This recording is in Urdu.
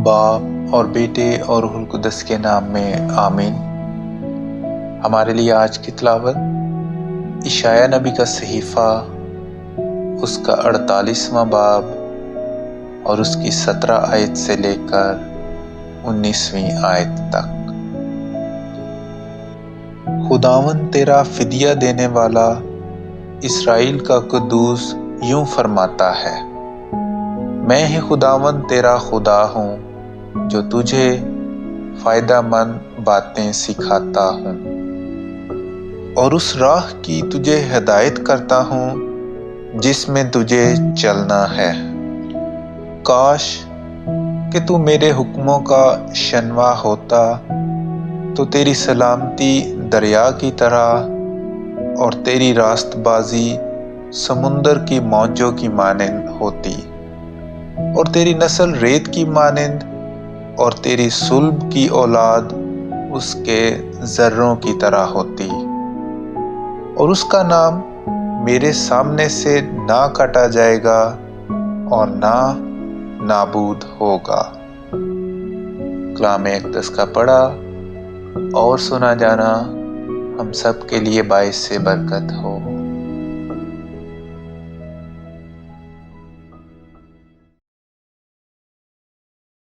باپ اور بیٹے اور روح القدس کے نام میں آمین۔ ہمارے لیے آج کی تلاوت اشعیاء نبی کا صحیفہ، اس کا 48واں باب اور اس کی 17 آیت سے لے کر 19ویں آیت تک۔ خداوند تیرا فدیہ دینے والا، اسرائیل کا قدوس یوں فرماتا ہے، میں ہی خداوند تیرا خدا ہوں جو تجھے فائدہ مند باتیں سکھاتا ہوں اور اس راہ کی تجھے ہدایت کرتا ہوں جس میں تجھے چلنا ہے۔ کاش کہ تو میرے حکموں کا شنوا ہوتا تو تیری سلامتی دریا کی طرح اور تیری راست بازی سمندر کی موجوں کی مانند ہوتی، اور تیری نسل ریت کی مانند اور تیری صلب کی اولاد اس کے ذروں کی طرح ہوتی، اور اس کا نام میرے سامنے سے نہ کاٹا جائے گا اور نہ نابود ہوگا۔ کلام اقدس کا پڑھا اور سنا جانا ہم سب کے لیے باعث برکت ہو۔